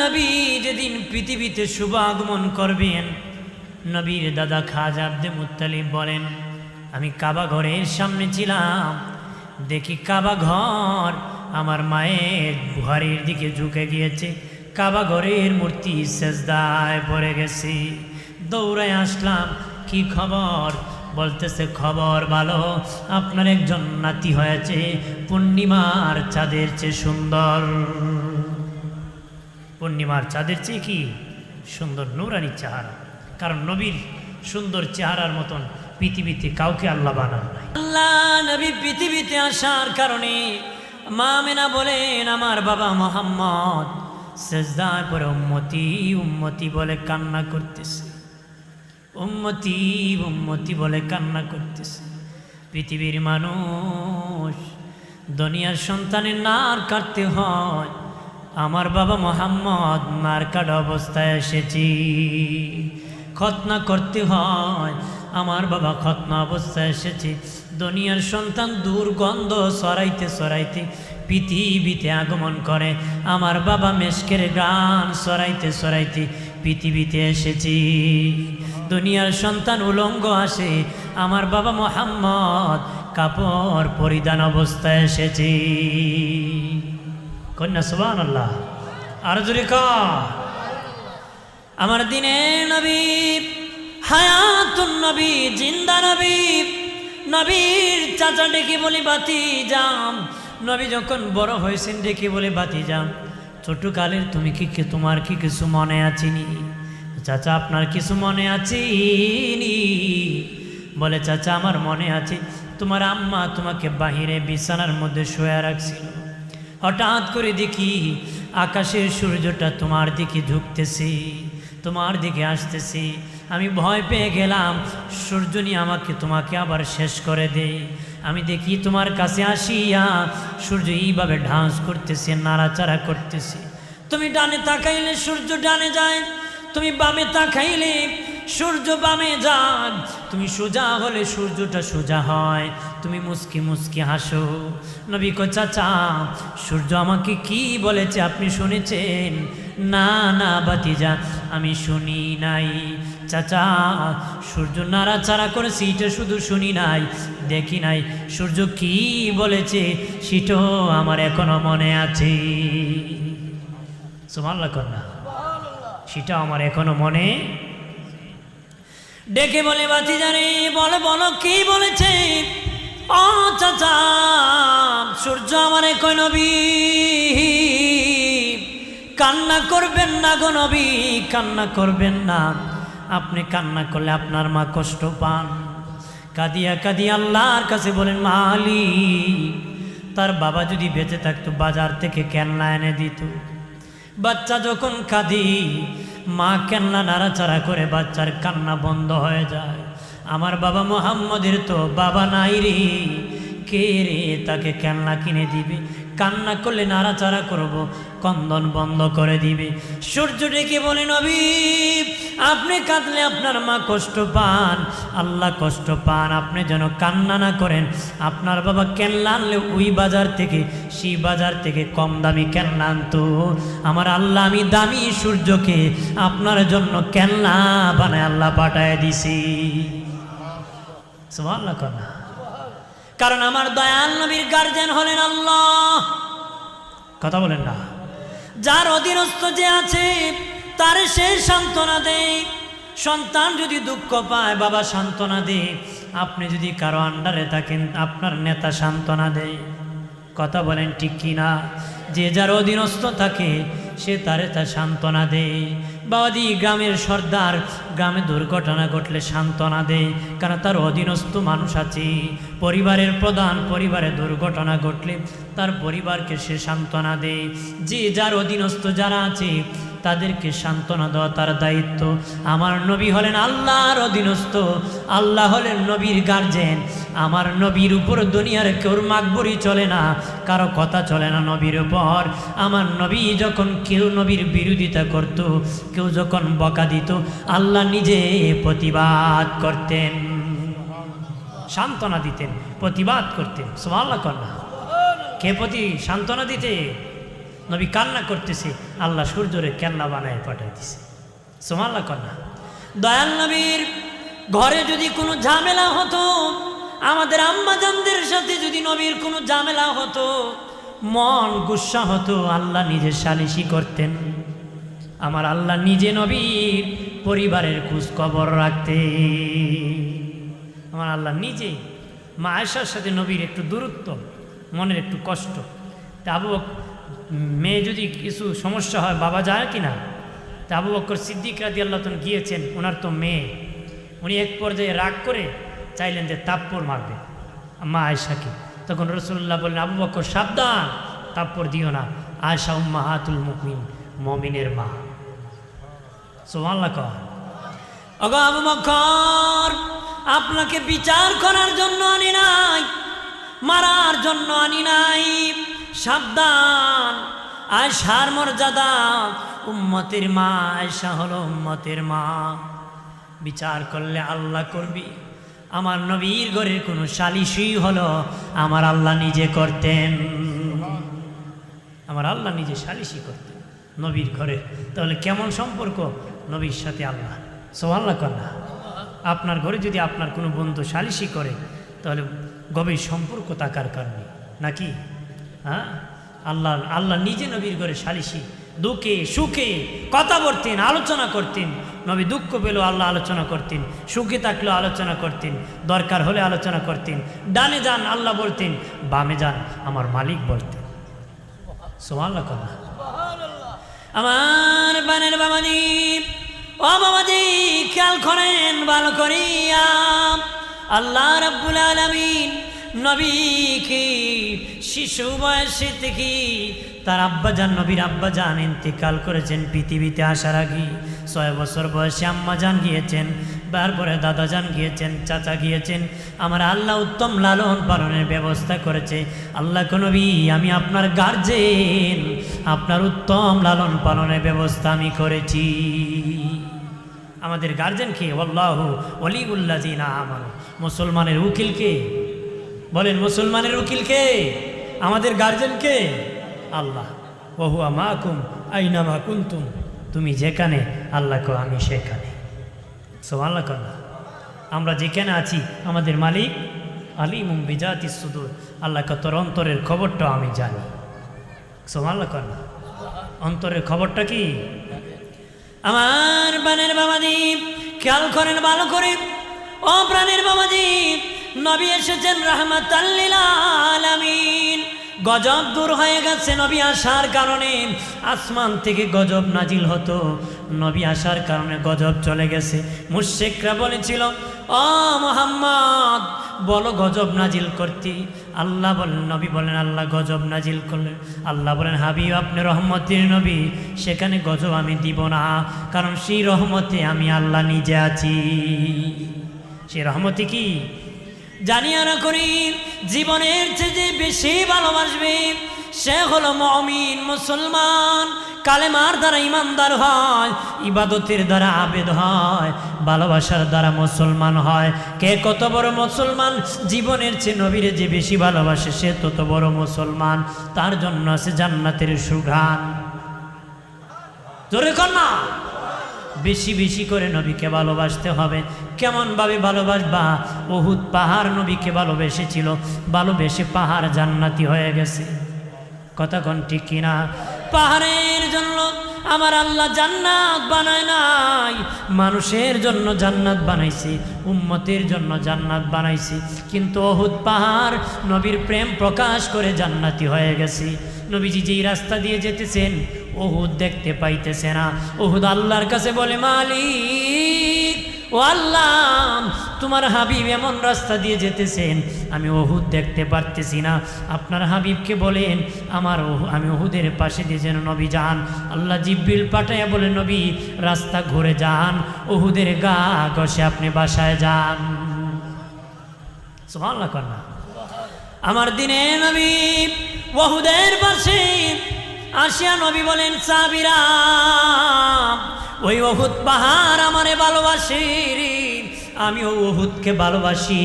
নবী যেদিন পৃথিবীতে শুভ আগমন করবেন, নবীর দাদা খাজা আব্দুল মুত্তালিব বলেন, আমি কাবা ঘরের সামনে ছিলাম, দেখি কাবা ঘর আমার মায়ের বুহারির দিকে ঝুঁকে গিয়েছে, কাবা ঘরের মূর্তি সেজদায় পড়ে গেছে। দৌড়ায় আসলাম, কি খবর? বলতেছে, খবর ভালো, আপনার একজন নাতি হয়েছে পূর্ণিমার চাঁদের চেয়ে সুন্দর। পূর্ণিমার চাঁদের চেয়ে কি সুন্দর, নূরানি চেহারা। কারণ নবীর সুন্দর চেহারার মতন পৃথিবীতে কাউকে আল্লাহ বানান নাই। আল্লাহ নবী পৃথিবীতে আসার কারণে মা আমেনা বলেন, আমার বাবা মুহাম্মদ সেজদার পরে উম্মতি উম্মতি বলে কান্না করতেছে, উম্মতি উম্মতি বলে কান্না করতেছে। পৃথিবীর মানুষ, দুনিয়ার সন্তানের নার কাটতে হয়, আমার বাবা মুহাম্মদ নার কাটা অবস্থায় এসেছি। খতনা করতে হয়, আমার বাবা খতনা অবস্থায় এসেছে। দুনিয়ার সন্তান দুর্গন্ধ সরাইতে সরাইতে পৃথিবীতে আগমন করে, আমার বাবা মেশকের গান সরাইতে সরাইতে পৃথিবীতে এসেছি। দুনিয়ার সন্তান উলঙ্গ আসে, আমার বাবা মুহাম্মদ কাপড় পরিধান অবস্থায় এসেছি। কন্যা সুবহানাল্লাহ, আর জোরে কর। আমার দিনে নবী, হায়াতুন নবী, জিন্দা নবী। নবীর চাচা ডেকে বলি ভাতিজাম। নবী যখন বড় হয়েছেন ডেকে বলে ভাতিজাম, ছোটকালের তুমি তোমার কি কিছু মনে আছেনি? চাচা আপনার কিছু মনে আছেনি? বলে, চাচা আমার মনে আছে, তোমার আম্মা তোমাকে বাহিরে বিছানার মধ্যে শুয়ে রাখছিল। হঠাৎ করে দেখি আকাশের সূর্যটা তোমার দিকে ঝুঁকতেছে, তোমার দিকে আসতেছে। আমি ভয় পেয়ে গেলাম, সূর্য নিয়ে তোমাকে আবার শেষ করে দে। আমি দেখি তোমার কাছে আসিয়া সূর্য এইভাবে ঢাঁস করতেছে, নাড়াচাড়া করতেছে। তুমি ডানে তাকাইলে সূর্য ডানে যায়, তুমি বামে তাকাইলে সূর্য বামে যায়, তুমি সোজা হলে সূর্যটা সোজা হয়, তুমি মুস্কি মুস্কি হাসো। নবী কয়, চাচা সূর্য আমাকে কি বলেছে আপনি শুনেছেন? না না ভাতিজা, আমি শুনি নাই। চাচা সূর্য নাড়াচাড়া করেছে, এটা শুধু শুনি নাই, দেখি নাই, সূর্য কি বলেছে সেটাও আমার এখনো মনে আছে। সুবহানাল্লাহ কন্যা, সেটা আমার এখনো মনে। ডেকে বলে, ভাতিজারে বলো বলো কি বলেছে? ও চাচা, সূর্য আমার কই নবী কান্না করবেন না গো নবী, কান্না করবেন না। আপনি কান্না করলে আপনার মা কষ্ট পান। কাঁদিয়া কাঁদিয়া আল্লাহর কাছে বলেন, মালিক তার বাবা যদি বেঁচে থাকতো বাজার থেকে কেননা এনে দিত। বাচ্চা যখন কাঁদি, মা কেননা নাড়াচাড়া করে বাচ্চার কান্না বন্ধ হয়ে যায়। আমার বাবা মুহাম্মদের তো বাবা নাই রে, কে রে তাকে কেননা কিনে দিবে? কান্না করলে নাড়াচাড়া করব, কন্দন বন্ধ করে দিবে। সূর্য ডেকে বলে, নবী আপনি কাঁদলে আপনার মা কষ্ট পান, আল্লাহ কষ্ট পান, আপনি যেন কান্না না করেন। আপনার বাবা কেননা আনলে ওই বাজার থেকে, সেই বাজার থেকে কম দামি কেননা আনতো। আমার আল্লাহ আমি দামি সূর্যকে আপনার জন্য কেননা বানায় আল্লাহ পাঠায় দিছি। সুবহানাল্লাহ কন্যা। কারণ আমার দয়াল নবীর গার্জেন হলেন আল্লাহ। কথা বলেন না। যার অধীনস্থ যে আছে তার সে সান্ত্বনা দেয়। সন্তান যদি দুঃখ পায় বাবা সান্ত্বনা দেয়। আপনি যদি কারো আন্ডারে থাকেন আপনার নেতা সান্ত্বনা দেয়। কথা বলেন ঠিক কিনা? যে যার অধীনস্থ থাকে সে তারে তা সান্ত্বনা দেয়। বাবাদি গ্রামের সর্দার গ্রামে দুর্ঘটনা ঘটলে সান্ত্বনা দেয়, কারণ তার অধীনস্থ মানুষ আছে। পরিবারের প্রধান পরিবারে দুর্ঘটনা ঘটলে তার পরিবারকে সে সান্ত্বনা দেয়। যে যার অধীনস্থ যারা আছে তাদেরকে সান্ত্বনা দেওয়া তার দায়িত্ব। আমার নবী হলেন আল্লাহর অধীনস্থ, আল্লাহ হলেন নবীর গার্জেন। আমার নবীর উপর দুনিয়ার কেউর মাকবরি চলে না, কারো কথা চলে না নবীর উপর। আমার নবী যখন কেউ নবীর বিরোধিতা করত, কেউ যখন বকা দিত, আল্লাহ নিজে প্রতিবাদ করতেন, সান্ত্বনা দিতেন, প্রতিবাদ করতেন। সুবহানাল্লাহ কন্যা। কে সান্ত্বনা দিতে? নবী কান্না করতেছে, আল্লাহ সূর্যরে কান্না বানায় পাঠাই দিছে। সুবহানাল্লাহ কন্যা। দয়াল নবীর ঘরে যদি কোনো ঝামেলা হতো, আমাদের আম্মাজানদের সাথে যদি নবীর কোনো ঝামেলা হতো, মন গুসা হতো, আল্লাহ নিজে সালিশি করতেন। আমার আল্লাহ নিজে নবীর পরিবারের খোঁজ খবর রাখতে। আমার আল্লাহ নিজে মা আয়েশার সাথে নবীর একটু দূরত্ব, মনের একটু কষ্ট, তা আবু মেয়ে যদি কিছু সমস্যা হয় বাবা যায় কি না? তা আবু বকর সিদ্দিক রাদিয়াল্লাহু তাআলা গিয়েছেন, ওনার তো মেয়ে, উনি এক পর্যায়ে রাগ করে চাইলেন যে তাপ্পর মারবে মা আয়েশাকে। তখন রাসূলুল্লাহ বললেন, আবু বকর সাবধান, তাপ্পর দিও না, আয়েশা উম্মাহাতুল মুমিনিন, মুমিনের মা। সুবহানাল্লাহ। ওগো আবু বকর, আপনাকে বিচার করার জন্য আনি নাই, মারার জন্য আনি নাই। সাবধান, আয়েশার মর্যাদা উম্মতের মা, আয়েশা হলো উম্মতের মা। বিচার করলে আল্লাহ করবি। আমার নবীর ঘরের কোনো সালিশি হলো আমার আল্লাহ নিজে করতেন। আমার আল্লাহ নিজে সালিশি করতেন নবীর ঘরে। তাহলে কেমন সম্পর্ক নবীর সাথে আল্লাহ? সুবহানাল্লাহ কন্যা। আপনার ঘরে যদি আপনার কোনো বন্ধু সালিশি করে, তাহলে গভীর সম্পর্ক থাকার কারণে নাকি? হ্যাঁ, আল্লাহ নিজে নবীর ঘরে সালিশি, দুঃখে সুখে কথা বলতেন, আলোচনা করতেন। নবী দুঃখ পেলেও আল্লাহ আলোচনা করতেন, সুখে থাকলেও আলোচনা করতেন, দরকার হলে আলোচনা করতেন। ডানে যান আল্লাহ বলতেন, বামে যান আমার মালিক বলতেন। সুবহানাল্লাহ কন্যা। আমার বানের বাবাজি, ও বাবাজি, খেয়াল করেন ভালো করিয়া, আল্লাহ রাব্বুল আলামিন নবীকে শিশু বয়সে থেকে তার আব্বাজান, নবীর আব্বাজান ইন্তেকাল করেছেন পৃথিবীতে আসার আগে। 6 বছর বয়সে আম্মাজান গিয়েছেন, তারপরে দাদাজান গিয়েছেন, চাচা গিয়েছেন। আমার আল্লাহ উত্তম লালন পালনের ব্যবস্থা করেছে। আল্লাহ নবী, আমি আপনার গার্জেন, আপনার উত্তম লালন পালনের ব্যবস্থা আমি করেছি। আমাদের গার্জেনকে আল্লাহু ওয়ালিউল্লাযিনা আমানু, মুসলমানের উকিলকে বলেন, মুসলমানের উকিলকে, আমাদের গার্জেনকে আল্লাহ। ওয়া হুয়া মাকুম আইনামা কুনতুম, তুমি যেখানে আল্লাহ কো আমি সেখানে। সুবহানাল্লাহ কন্যা। আমরা যেখানে আছি আমাদের মালিক আলিমুম বিজাতিস সুদূর, আল্লাহ তোর অন্তরের খবরটা আমি জানি। সুবহানাল্লাহ কন্যা। অন্তরের খবরটা কি? আমার প্রাণের বাবাজি, খেয়াল করেন ভালো করে, ও প্রাণের বাবাজি, নবী এসেছেন রাহমাতাল লিল আলামিন। গজব দূর হয়ে গেছে নবী আসার কারণে। আসমান থেকে গজব নাজিল হতো, নবী আসার কারণে গজব চলে গেছে। মুশরিকরা বলেছিল, ও মুহাম্মদ বলো গজব নাজিল করতে। আল্লাহ বলেন, নবী বলেন আল্লাহ গজব নাজিল করলেন। আল্লাহ বলেন, হাবিব আপনি রহমতের নবী, সেখানে গজব আমি দিব না, কারণ সেই রহমতে আমি আল্লাহ নিজে আছি। সেই রহমতে কি জানিয়া না করি, জীবনের চেয়ে বেশি ভালোবাসবে সে হলো মুমিন, মুসলমান। কালেমার দ্বারা ইমানদার হয়, ইবাদতের দ্বারা আবেদ হয়, ভালোবাসার দ্বারা মুসলমান হয়। কে কত বড় মুসলমান? জীবনের চেয়ে নবীরে যে বেশি ভালোবাসে সে তত বড় মুসলমান। তার জন্য আছে জান্নাতের সুঘ্রাণ। জোরে কর না। বেশি বেশি করে নবীকে ভালোবাসতে হবে। কেমনভাবে ভালোবাসবা? উহুদ পাহাড় নবীকে ভালোবেসেছিল, ভালোবেসে পাহাড় জান্নাতি হয়ে গেছে। কথা কোন ঠিক কিনা? পাহাড়ের জন্য আমার আল্লাহ জান্নাত বানায় নাই, মানুষের জন্য জান্নাত বানাইছে, উম্মতের জন্য জান্নাত বানাইছে। কিন্তু উহুদ পাহাড় নবীর প্রেম প্রকাশ করে জান্নাতি হয়ে গেছে। নবীজি যেই রাস্তা দিয়ে যেতেছেন উহুদ দেখতে পাইতেছে না। উহুদ আল্লাহর কাছে বলে, মালিক ও আল্লাহ, তোমার হাবিব এমন রাস্তা দিয়ে যেতেছেন, আমি উহুদ দেখতে পারতেছি না। আপনার হাবিবকে বলেন আমি উহুদের পাশে দিয়ে যেন নবী যান। আল্লাহ জিব্রিল পাঠাইয়া বলে, নবী রাস্তা ঘুরে যান, উহুদের গা ঘষে আপনি বাসায় যান। সুবহানাল্লাহ কন্যা। আমার দিনে নবী উহুদের পাশে আসিয়া নবী বলেন, সাহাবীরা ওই উহুদ পাহাড় আমারে ভালোবাসে, আমিও উহুদকে ভালোবাসি।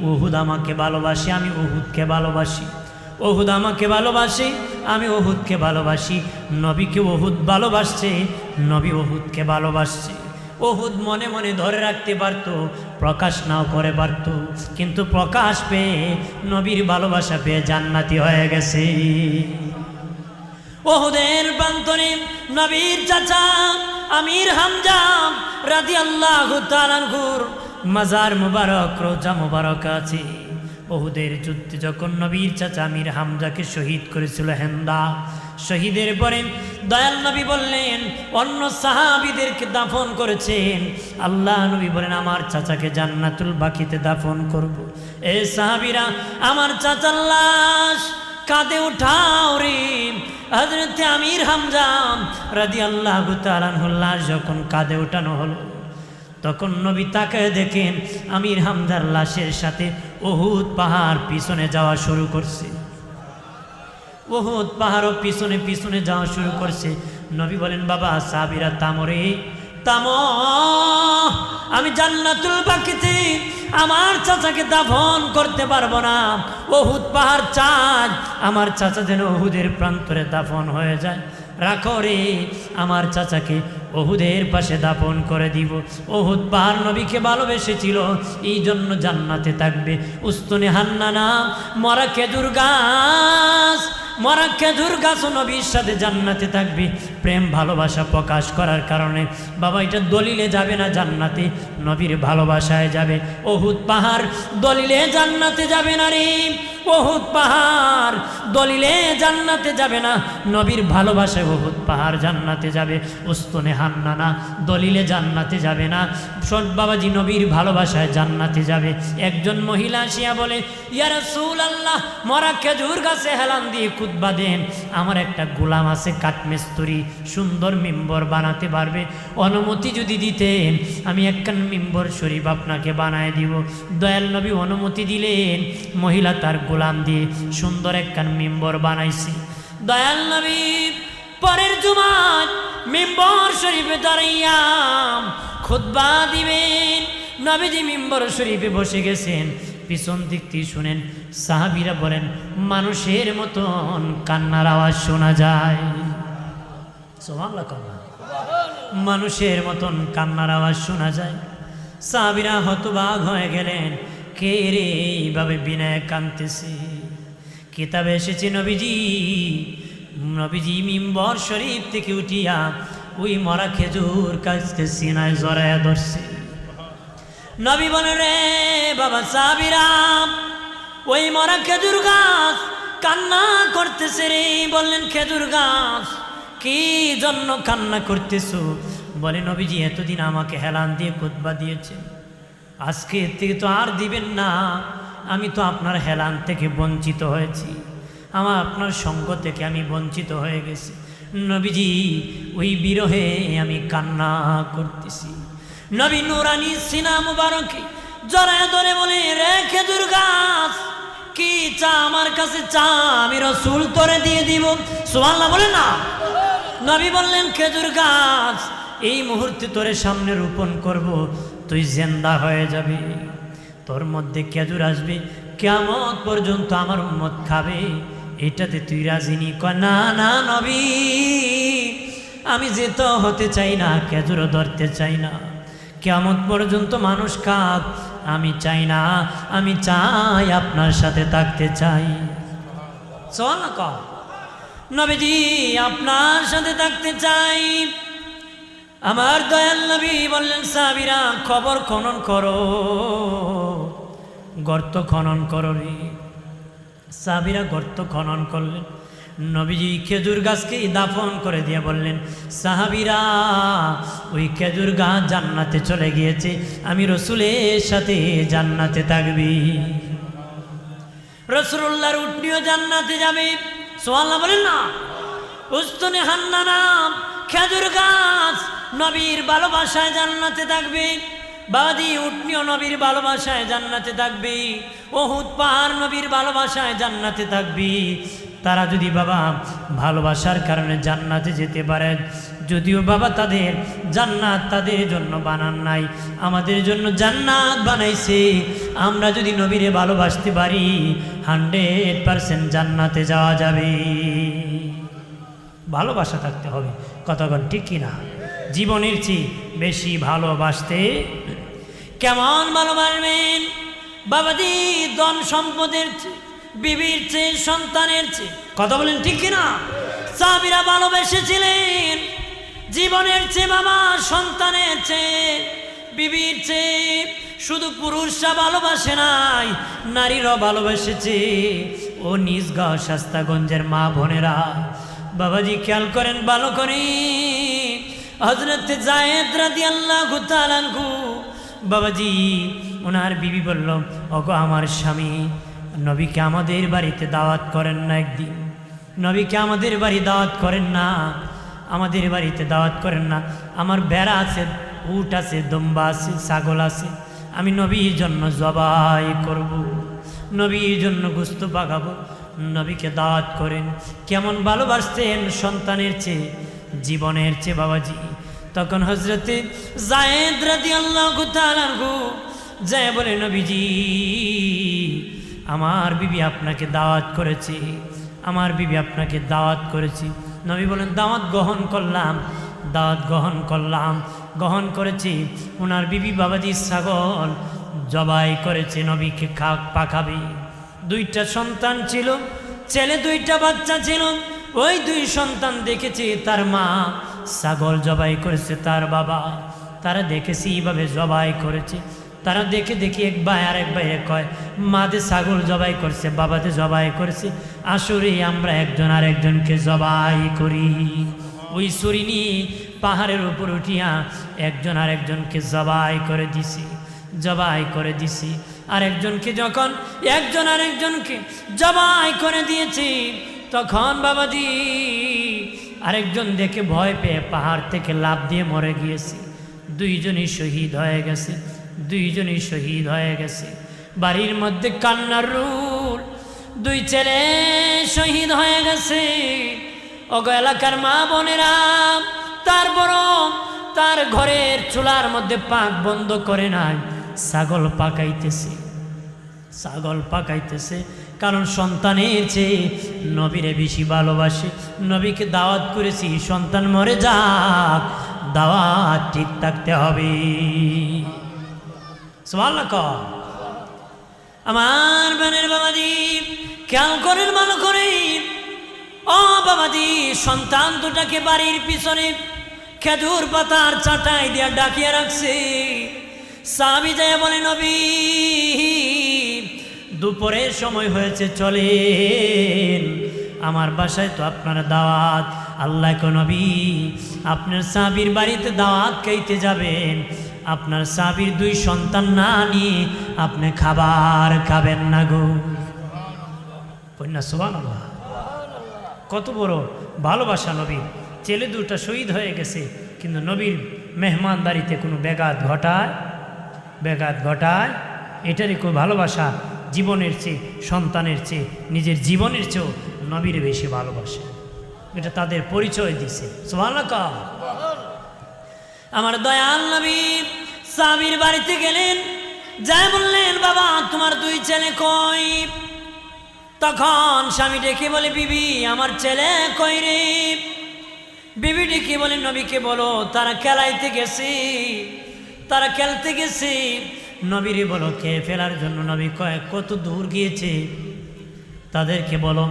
উহুদ আমাকে ভালোবাসে, আমি উহুদকে ভালোবাসি। উহুদ আমাকে ভালোবাসে, আমি উহুদকে ভালোবাসি। নবীকে উহুদ ভালোবাসছে, নবী উহুদকে ভালোবাসছে। উহুদ মনে মনে ধরে রাখতে পারত, প্রকাশ নাও করে পারত, কিন্তু প্রকাশ পেয়ে নবীর ভালোবাসা পেয়ে জান্নাতি হয়ে গেছে। উহুদের প্রান্তরে নবীর চাচা আমির হামজা রাদিয়াল্লাহু তাআলা আনহুর মাজার মুবারক, রওজা মুবারক আছে। উহুদের যুদ্ধে যখন নবীর চাচা আমির হামজাকে শহীদ করেছিল হেন্দা, শহীদের পরে দয়াল নবী বললেন অন্য সাহাবীদেরকে দাফন করেছেন, আল্লাহ নবী বলেন আমার চাচাকে জান্নাতুল বাকিতে দাফন করব। এ সাহাবীরা আমার চাচার লাশ কাঁধে উঠাও রে। হযরত আমির হামজা রাদিয়াল্লাহু তাআলা আনহুর লাশ যখন কাঁধে উঠানো হলো, তখন নবী তাকায় দেখেন আমির হামজার লাশের সাথে উহুদ পাহাড় পিছনে যাওয়া শুরু করছে। উহুদ পাহাড়ও পিছনে পিছনে যাওয়া শুরু করছে। নবী বলেন বাবা সাহাবীরা থামো রে, থামো, আমি জান্নাতুল বাকিতে আমার চাচাকে দাফন করতে পারবো না। উহুদ পাহাড় চাই আমার চাচা যেন উহুদের প্রান্তরে দাফন হয়ে যায়। রাখো রে, আমার চাচাকে উহুদের পাশে দাফন করে দিব। উহুদ পাহাড় নবীকে ভালোবেসেছিল, এই জন্য জান্নাতে থাকবে। উস্তুনে হান্নানা মরা খেজুর গাছ, মরা খেজুর গাছ নবীর সাথে জান্নাতে থাকবে। প্রেম ভালোবাসা প্রকাশ করার কারণে বাবা এটা দলিলে যাবে না, জান্নাতে নবীর ভালোবাসায় যাবে। উহুদ পাহাড় দলিলে জান্নাতে যাবে না রে, উহুদ পাহাড় দলিলে জান্নাতে যাবে না, নবীর ভালোবাসায় উহুদ পাহাড় জান্নাতে যাবে। উস্তুনে হান্নানা দলিলে জান্নাতে যাবে না, সৎ বাবাজি নবীর ভালোবাসায় জান্নাতে যাবে। একজন মহিলা আসিয়া বলে ইয়া রাসূলুল্লাহ, মরা খেজুর গাছে হেলান দিয়ে খুতবা দেন, আমার একটা গোলাম আছে কাঠমিস্ত্রি, সুন্দর মিম্বর বানাতে পারবে, অনুমতি যদি দিতেন আমি একখান মিম্বর শরীফ আপনাকে বানায় দিব। দয়াল নবী অনুমতি দিলেন, মহিলা তার গোলাম দিয়ে সুন্দর একখান মিম্বর বানাইছি। দয়াল নবী পরের জুমায় মিম্বর শরীফে দাঁড়াইয়া খুতবা দিবেন। নবীজি মিম্বর শরীফে বসে গেছেন, পিছন দিক থেকে শুনেন সাহাবীরা বলেন মানুষের মতন কান্নার আওয়াজ শোনা যায়। সুবহানাল্লাহ, মানুষের মতন কান্নার আওয়াজ শোনা যায়। সাহাবীরা হতবাক হয়ে গেলেন, কে রে এইভাবে বিনয় কাঁদতেছে? কিতাবে এসেছে নবীজি মিম্বর শরীফ থেকে উঠিয়া ওই মরা খেজুর গাছকে সিনায় জড়ায়া ধরছে। নবী বলে রে বাবা সাহাবীরা, ওই মরা খেজুর গাছ কান্না করতেছে রে। বললেন খেজুর গাছ কি জন্য কান্না করতেছো? বলে নবীজি এতদিন আমাকে হেলান দিয়ে খুতবা দিয়েছেন, আজকে এর থেকে তো আর দিবেন না। আমি তো আপনার হেলান থেকে বঞ্চিত হয়েছি, আমার আপনার সঙ্গ থেকে আমি বঞ্চিত হয়ে গেছি। নবীজি ওই বিরহে আমি কান্না করতেছি। নবী নুরানি সিনা মুবারকে জড়ায় ধরে বলে রে খেজুর গাছ কি চা আমার কাছে চা, আমি রাসূল তোরে দিয়ে দিব। সুবহানাল্লাহ বলে না। নবী বললেন খেজুর গাছ এই মুহূর্তে তোরে সামনে রোপণ করব, তুই জিন্দা হয়ে যাবি, তোর মধ্যে খেজুর আসবে, কিয়ামত পর্যন্ত আমার উম্মত খাবে, এটাতে তুই রাজি নি? কয় না না নবী, আমি যেতে হতে চাই না, খেজুরও ধরতে চাই না, কিয়ামত পর্যন্ত মানুষ খাক আমি চাই না, আমি চাই আপনার সাথে থাকতে চাই। চল না কর নবীজি আপনার সাথে থাকতে চাই। আমার দয়াল নবী বললেন সাহাবীরা খবর খনন করো, গর্ত খনন করো রে। সাহাবীরা গর্ত খনন করলেন। নবীজি খেজুর গাছকে দাফন করে দিয়ে বললেন সাহাবীরা ওই খেজুর গাছ জান্নাতে চলে গিয়েছে, আমি রাসূলের সাথে জান্নাতে থাকবি। রাসূলুল্লাহর উটনিও জান্নাতে যাবে। সুবহানাল্লাহ বলেন না। উস্তুনে হান্নানা খেজুর গাছ নবীর ভালোবাসায় জান্নাতে থাকবে, বাদি উটনিও নবীর ভালোবাসায় জান্নাতে থাকবে, উহুদ পাহাড় নবীর ভালোবাসায় জান্নাতে থাকবে। তারা যদি বাবা ভালোবাসার কারণে জান্নাতে যেতে পারে, যদিও বাবা তাদের জান্নাত তাদের জন্য বানান নাই, আমাদের জন্য জান্নাত বানাইছে। আমরা যদি নবীরে ভালোবাসতে পারি 100% জান্নাতে যাওয়া যাবে। ভালোবাসা থাকতে হবে। কতক্ষণ ঠিক কিনা? জীবনের চেয়ে বেশি ভালোবাসতে কেমন ভালোবাসবেন বাবাজি? ধন সম্পদের চেয়ে, বিবির চেয়ে, সন্তানের চেয়ে। কথা বলেন ঠিক কিনা? সাহাবীরা ভালোবেসেছিলেন জীবনের চেয়ে, বাবা সন্তানের চেয়ে, বিবির চেয়ে। শুধু পুরুষরা ভালোবাসে নাই, নারীরাও ভালোবেসেছে। ও নিজগাঁও শাস্তাগঞ্জের মা বোনেরা বাবাজি খেয়াল করেন ভালো করে। হযরত যায়েদ রাদিয়াল্লাহু তাআলা আনহু বাবাজি ওনার বিবি বলল, ওগো আমার স্বামী, নবীকে আমাদের বাড়িতে দাওয়াত করেন না একদিন? নবীকে আমাদের বাড়ি দাওয়াত করেন না? আমাদের বাড়িতে দাওয়াত করেন না? আমার ভেড়া আছে, উট আছে, দম্বা আছে, ছাগল আছে, আমি নবীর জন্য জবাই করব, নবীর জন্য গোশত পাকাবো। নবীকে দাওয়াত করেন। কেমন ভালোবাসতেন সন্তানের চেয়ে, জীবনের চেয়ে বাবাজি। তখন হযরতে যায়েদ রাদিয়াল্লাহু তাআলা আনহু যায় বলে, নবীজি আমার বিবি আপনাকে দাওয়াত করেছে, আমার বিবি আপনাকে দাওয়াত করেছি। নবী বলেন, দাওয়াত গ্রহণ করলাম, দাওয়াত গ্রহণ করলাম, গ্রহণ করেছি। ওনার বিবি বাবাজি ছাগল জবাই করেছে, নবীকে পাকাবে। দুইটা সন্তান ছিল, ছেলে দুইটা বাচ্চা ছিল। ওই দুই সন্তান দেখেছে তার মা ছাগল জবাই করেছে, তার বাবা তারা দেখেছে এইভাবে জবাই করেছে। তারা দেখে দেখে এক ভাই আর এক ভাইয়ে কয়, মাদে ছাগল জবাই করছে, বাবাতে জবাই করেছে, আসলে আমরা একজন আর একজনকে জবাই করি। ওই ছুরি নিয়ে পাহাড়ের উপর উঠিয়া একজন আর একজনকে জবাই করে দিছি, জবাই করে দিছি। আর একজনকে যখন একজন আর একজনকে জবাই করে দিয়েছি, তখন বাবাজি আরেকজন দেখে ভয় পেয়ে পাহাড় থেকে লাফ দিয়ে মরে গিয়েছে। দুইজনই শহীদ হয়ে গেছে, দুইজনই শহীদ হয়ে গেছে। বাড়ির মধ্যে কান্নার রোল, দুই ছেলে শহীদ হয়ে গেছে। ওগো এলাকার মা বোনেরা, তার ঘরের চুলার মধ্যে পাক বন্ধ করে নাই, ছাগল পাকাইতেছে, ছাগল পাকাইতেছে। কারণ সন্তানের চেয়ে নবীরে বেশি ভালোবাসে। নবীকে দাওয়াত করেছি, সন্তান মরে যাক, দাওয়াত ঠিক থাকতে হবে। সুবহানাল্লাহ। আমার বোনের বাবাজি খেয়াল করেন ভালো করে। ও বাবাজি, সন্তান দুটাকে বাড়ির পিছনে খেজুর পাতার চাটাই দিয়া ডাকিয়ে রাখছে। সাহাবী যায় বলে, নবী দুপুরের সময় হয়েছে, চলেন আমার বাসায় তো আপনার দাওয়াত। আল্লাহ কো, নবী আপনার সাহাবীর বাড়িতে দাওয়াত খাইতে যাবেন, আপনার সাহাবীর দুই সন্তান না নিয়ে আপনি খাবার খাবেন না গো। কন্যা সুবহানাল্লাহ। কত বড় ভালোবাসা নবী। ছেলে দুটা শহীদ হয়ে গেছে, কিন্তু নবীর মেহমানদারিতে কোনো ব্যাঘাত ঘটায় এটারই খুব ভালোবাসা। জীবনের চেয়ে, সন্তানের চেয়ে, নিজের জীবনের চেয়েও নবীর বেশি ভালোবাসে। এটা তাদের পরিচয় দিছে। সুবহানাল্লাহ। আমার দয়াল নবী সাহাবীর বাড়িতে গেলেন, যাই বললেন, বাবা তোমার দুই ছেলে কই? তখন স্বামী ডেকে বলে, বিবি আমার ছেলে কই রে? বিবি ডেকে বলে, নবীকে বলো তারা খেলাইতে গেছে, তারা খেলতে গেছে। নবীরে বলো খেয়ে ফেলার জন্য। নবী কয়, কত দূর গিয়েছে? তাদেরকে বলো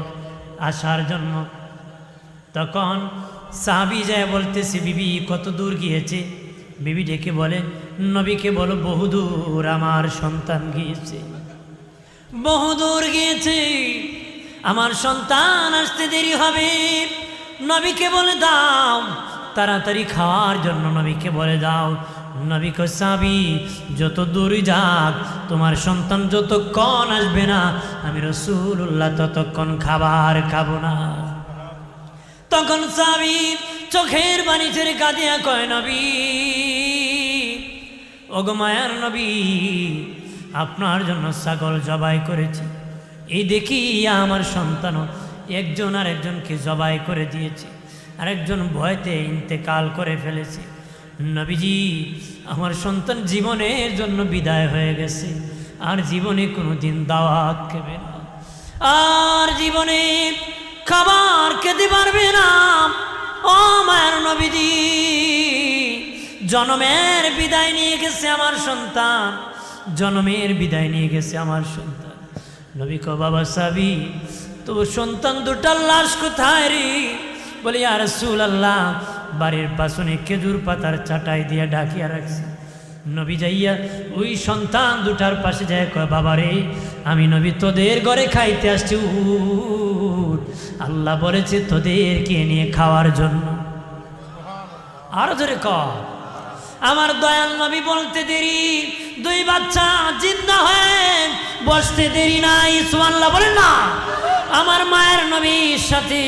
আসার জন্য। তখন সাহাবী যায় বলতেছে, বিবি কত দূর গিয়েছে? বিবি ডেকে বলে, নবীকে বলো বহুদূর আমার সন্তান গিয়েছে, বহুদূর গিয়েছে, আমার সন্তান আসতে দেরি হবে। নবীকে বলে দাও তাড়াতাড়ি খাওয়ার জন্য, নবীকে বলে দাও। নবী কয়, সাহাবী যত দূরই যাক, তোমার সন্তান যতক্ষণ আসবে না, আমি রাসূলুল্লাহ ততক্ষণ খাবার খাবো না। তখন সাহাবী চোখের পানি ছেড়ে কাঁদিয়া কয়, নবী ওগো মায়ার নবী, আপনার জন্য ছাগল জবাই করেছি, এই দেখি আমার সন্তানও একজন আর একজনকে জবাই করে দিয়েছে, আরেকজন ভয়তে ইন্তেকাল করে ফেলেছে। নবীজি আমার সন্তান জীবনের জন্য বিদায় হয়ে গেছে, আর জীবনে কোনোদিন দাওয়াত খেবে না, আর জীবনে খাবার খেতে পারবে না। ও মায়ের নবীজি, জন্মের বিদায় নিয়ে গেছে আমার সন্তান, জন্মের বিদায় নিয়ে গেছে আমার সন্তান। নবী কো বাবা সাবি, তো সন্তান দুটার লাশ কোথায় রে? বলি ইয়া রাসূলুল্লাহ, বাড়ির পাশনে খেজুর পাতার চাটাই দিয়ে ঢাকিয়া রাখছি। নবী যাইয়া ওই সন্তান দুটার পাশে যায়, কয় বাবা রে, আমি নবী তোদের ঘরে খাইতে আসছি, উঠ, আল্লাহ বলেছে তোদেরকে নিয়ে খাওয়ার জন্য। আরো ধরে কর, আমার দয়াল নবী বলতে দেরি, দুই বাচ্চা জিন্দা হয়ে বসতে দেরি নাই, সুবহানাল্লাহ বলেন না। আমার মায়ের নবীর সাথে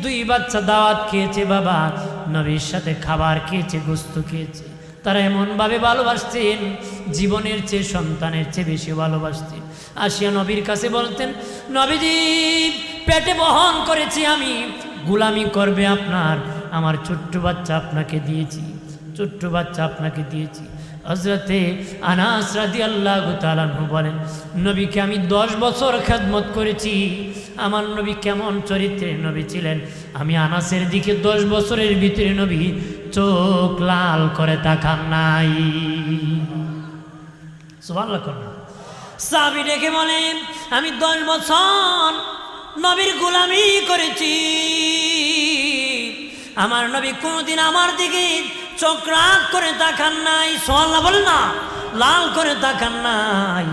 দুই বাচ্চা দাওয়াত খেয়েছে, বাবা নবীর সাথে খাবার খেয়েছে, গোস্ত খেয়েছে। তারা এমনভাবে ভালোবাসতেন, জীবনের চেয়ে সন্তানের চেয়ে বেশি ভালোবাসতেন। আসিয়া নবীর কাছে বলতেন, নবীজি পেটে বহন করেছি আমি, গোলামি করবে আপনার, আমার ছোট্ট বাচ্চা আপনাকে দিয়েছি, ছোট্ট বাচ্চা আপনাকে দিয়েছি। হযরতে আনাস রাদিয়াল্লাহু তাআলা আনহু বলেন, নবীকে আমি 10 বছর খেদমত করেছি। আমার নবী কেমন চরিত্রের নবী ছিলেন, আমি আনাসের দিকে 10 বছরের ভিতরে নবী চোখ লাল করে তাকান নাই। সুবহানাল্লাহ। সাহাবী ডেকে বলেন, আমি 10 বছর নবীর গোলামি করেছি, আমার নবী কোনোদিন আমার দিকে চোখ রাগ করে তাকান নাই, সুবহানাল্লাহ বলেন না, লাল করে তাকান নাই।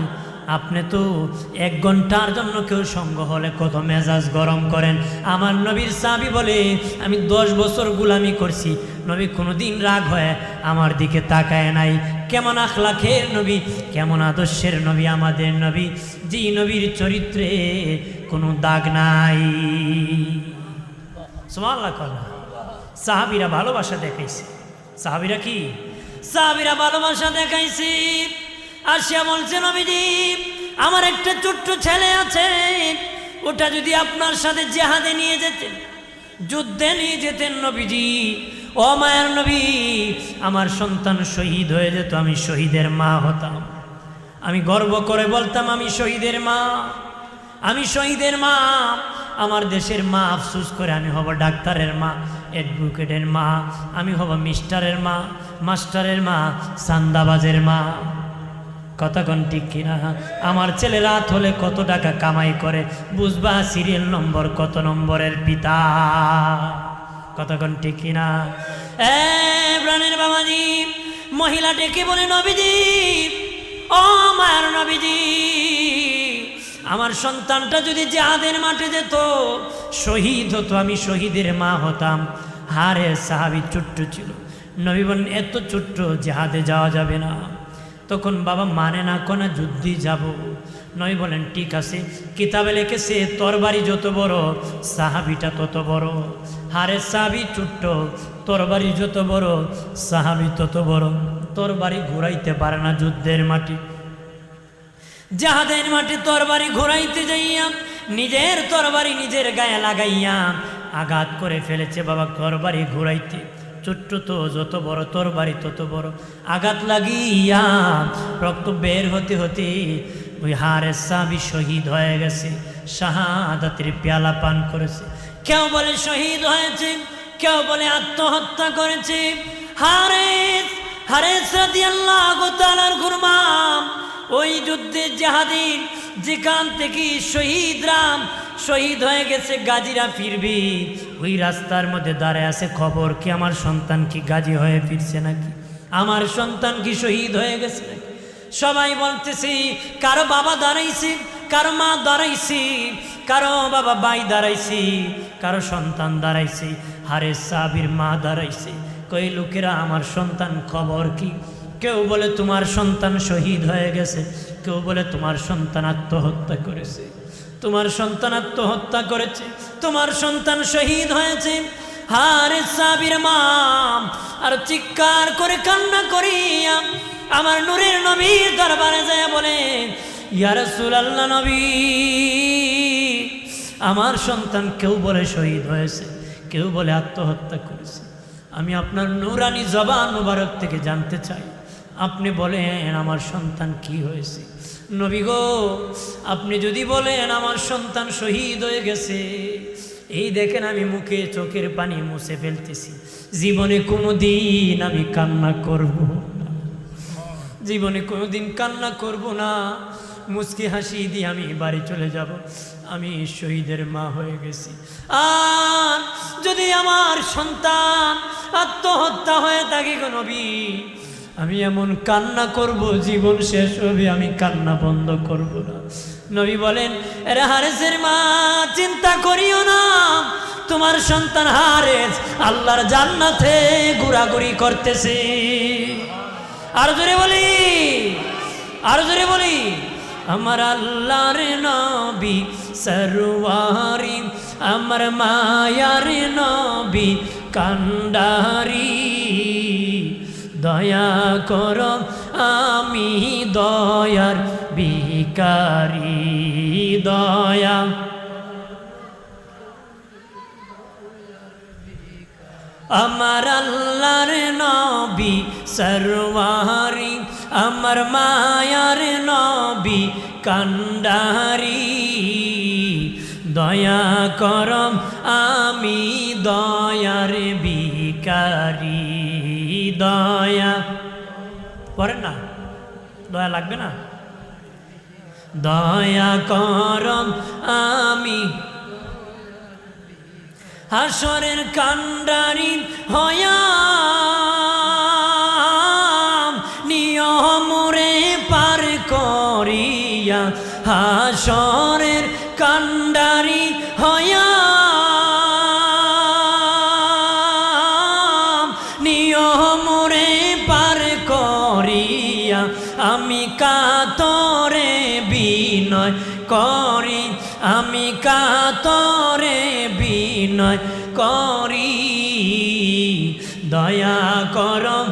আপনি তো 1 ঘন্টার জন্য কেউ সঙ্গ হলে কত মেজাজ গরম করেন। আমার নবীর সাহাবী বলে, আমি 10 বছর গোলামি করছি, নবী কোনোদিন রাগ হয়ে আমার দিকে তাকায় নাই। কেমন আখলাকের নবী, কেমন আদর্শের নবী আমাদের নবী, যে নবীর চরিত্রে কোনো দাগ নাই। সুবহানাল্লাহ। সাহাবীরা ভালোবাসা দেখাইছে, সাহাবীরা কি, সাহাবীরা ভালোবাসা দেখাইছে। আসিয়া বলছে, নবীজি আমার একটা ছোট্ট ছেলে আছে, ওটা যদি আপনার সাথে জিহাদে নিয়ে যেতেন, যুদ্ধে নিয়ে যেতেন নবীজি, ও মায়ের নবী, আমার সন্তান শহীদ হয়ে যেত, আমি শহীদের মা হতাম। আমি গর্ব করে বলতাম, আমি শহীদের মা, আমি শহীদের মা। আমার দেশের মা আফসোস করে আমি হব ডাক্তারের মা, অ্যাডভোকেটের মা, আমি হব মিস্টারের মা, মাস্টারের মা, চান্দাবাজের মা। কথা কোন ঠিক কিনা? আমার ছেলে রাত হলে কত টাকা কামাই করে বুঝবা, সিরিয়াল নম্বর কত নম্বরের পিতা। কথা কোন ঠিক কিনা? প্রাণের বাবাজি, মহিলা ডেকে বলে, নবীজি ও মায়ের নবীজি, আমার সন্তানটা যদি জিহাদের মাঠে যেত, শহীদ হতো, আমি শহীদের মা হতাম। হারে সাহাবী ছোট্ট ছিল, নবী বলেন এত ছোট্ট জিহাদে যাওয়া যাবে না। তখন বাবা মানে না, কোনা যুদ্ধে যাব। নবী বলেন ঠিক আছে, কিতাবে লিখেছে তরবারি যত বড় সাহাবীটা তত বড়। হারে সাহাবী ছোট্ট, তরবারি যত বড় সাহাবী তত বড়। তরবারি ঘুরাইতে পারে না যুদ্ধের মাটি, জিহাদের মাঠে তরবারি ঘুরাইতে যাইয়া নিজের তরবারি নিজের গায়ে লাগাইয়া আঘাত করে ফেলেছে বাবা। তরবারি ঘুরাইতে ছোট্ট তো, যত বড় তরবারি তত বড়। আঘাত লাগিয়া রক্ত বের হতে হতে ওই হারেস সাহাবী শহীদ হয়ে গেছে, শাহাদাতের পেয়ালা পান করেছে। কেউ বলে শহীদ হয়েছে, কেউ বলে আত্মহত্যা করেছে। হারেস রাদিয়াল্লাহু তাআলার গুরমাম ওই যুদ্ধে জিহাদির যেখান থেকে শহীদ হয়ে গেছে, গাজীরা ফিরবি, ওই রাস্তার মধ্যে দাঁড়ায় আছে খবর কি আমার সন্তান কি গাজী হয়ে ফিরছে নাকি, আমার সন্তান কি শহীদ হয়ে গেছে নাকি। সবাই বলতেছি, কারো বাবা দাঁড়াইছে, কারো মা দাঁড়াইছে, কারো বাবা ভাই দাঁড়াইছে, কারো সন্তান দাঁড়াইছে। হারেস সাহাবীর মা দাঁড়াইছে, কই লোকেরা আমার সন্তান খবর কি। কেউ বলে তোমার সন্তান শহীদ হয়ে গেছে, কেউ বলে তোমার সন্তান আত্মহত্যা করেছে, তোমার সন্তান আত্মহত্যা করেছে, তোমার সন্তান শহীদ হয়েছে। হারেস সাহাবীর মা আর চিৎকার করে কান্না করিয়া আমার নূরের নবীর দরবারে যায় বলে, ইয়া রাসূলুল্লাহ নবী, আমার সন্তান কেউ বলে শহীদ হয়েছে, কেউ বলে আত্মহত্যা করেছে। আমি আপনার নূরানি জবান মুবারক থেকে জানতে চাই, আপনি বলেন আমার সন্তান কি হয়েছে। নবী গো, আপনি যদি বলেন আমার সন্তান শহীদ হয়ে গেছে, এই দেখেন আমি মুখে চোখের পানি মুছে ফেলতেছি। জীবনে কোনোদিন আমি কান্না করব না, জীবনে কোনোদিন কান্না করব না। মুচকি হাসি দিয়ে আমি বাড়ি চলে যাব। আমি শহীদের মা হয়ে গেছি। আর যদি আমার সন্তান আত্মহত্যা হয়ে থাকে গো নবী, আমি এমন কান্না করব, জীবন শেষ হবে, আমি কান্না বন্ধ করব না। নবী বলেন, এরে হারেসের মা, চিন্তা করিও না, তোমার সন্তান হারেস আল্লাহর জান্নাতে ঘোরাঘুরি করতেছে। আর জোরে বলি, আর জোরে বলি, আমার আল্লাহর নবী সরওয়ারি, আমার মায়ার নবী কান্ডারি, দয়া করো আমি দয়ার ভিখারি, দয়া আমার আল্লাহর নবী সরওয়ারি, আমার মায়ার নবী কান্ডারি, দয়া করম আমি দয়ার ভিখারি, দয়া পড়েন না, দয়া লাগবে না? দয়া করম আমি হাসরের কান্ডারি হয়া, নিয়মরে পার করিয়া, হাসরের কান্ডারি হয়া, নিয়মরে পার করিয়া, আমি কাতরে বিনয় করি, আমি কাতরে বিনয় করি, দয়া করম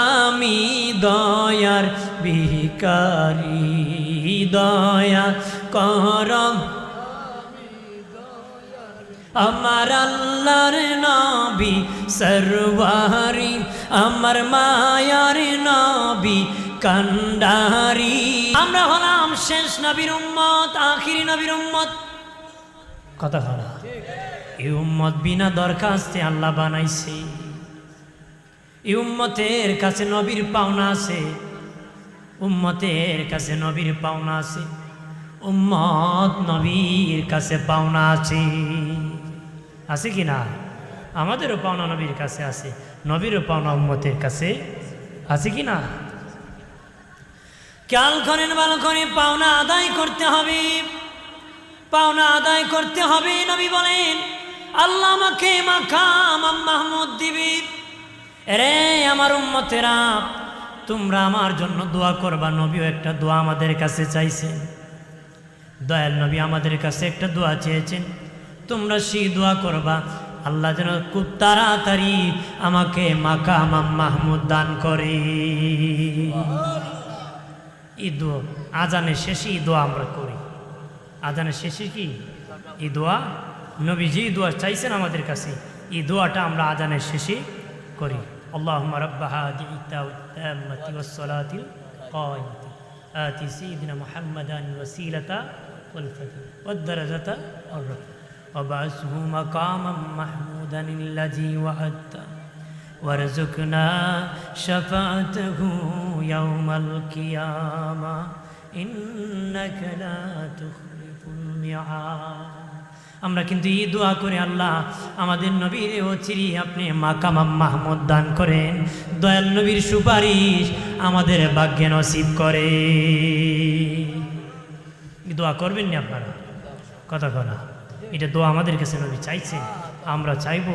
আমি দয়ার ভিখারি, দয়া করম আমার আল্লাহর নবী সরওয়ারি, আমার মায়ার নবী কান্ডারি। আমরা হলাম শেষ নবীর উম্মত, আখিরি নবীর উম্মত। কথা বলা, এই উম্মত বিনা দরখাস্তে আল্লাহ বানাইছে। এই উম্মতের কাছে নবীর পাওনা আছে, উম্মতের কাছে নবীর পাওনা আছে, উম্মত নবীর কাছে পাওনা আছে। আছে কি না? আমাদেরও পাওনা নবীর কাছে আছে, নবীরও পাওনা উম্মতের কাছে আছে কি না? খেয়াল করেন ভালো করে, পাওনা আদায় করতে হবে, পাওনা আদায় করতে হবে। নবী বলেন, আল্লাহ আমাকে মাকাম মাহমুদ দিবি। রে আমার উম্মতেরা, তোমরা আমার জন্য দোয়া করবা। নবীও একটা দোয়া আমাদের কাছে চাইছেন, দয়াল নবী আমাদের কাছে একটা দোয়া চেয়েছেন। তোমরা সেই দোয়া করবা, আল্লাহ যেন খুব তাড়াতাড়ি আমাকে মাকাম মাহমুদ দান করে। এই দোয়া আজানের শেষে এই দোয়া আমরা করি। আজানের শেষে কি এই দোয়া, নবী যে দোয়া চাইছেন আমাদের কাছে, এই দোয়াটা আমরা আজানের শেষে করি। আল্লাহুম্মা রাব্বা হাযিহি তাম্মাতি ওয়াস-সালাতিল কায়িমাতি আতি সাইয়্যিদিনা মুহাম্মাদান ওয়াসিলাতা ওয়াল ফাদিলা ওয়াদ-দারাজাতা আর-রাফা ওয়াবআসহু মাকামান মাহমুদান আল্লাযী ওয়া'আদতা ওয়ারযুকনা শাফাআতাহু ইয়াওমাল কিয়ামা ইন্নাকা লা তুখলিফুল মিআদ। আমরা কিন্তু এই দোয়া করে, আল্লাহ আমাদের নবীর চিরি আপনি মাকাম মাহমুদ দান করেন, দয়াল নবীর সুপারিশ আমাদের ভাগ্যে নসিব করে। দোয়া করবেন না আপনারা? কথা কথা, এটা দোয়া আমাদের কাছে নবী চাইছে, আমরা চাইব,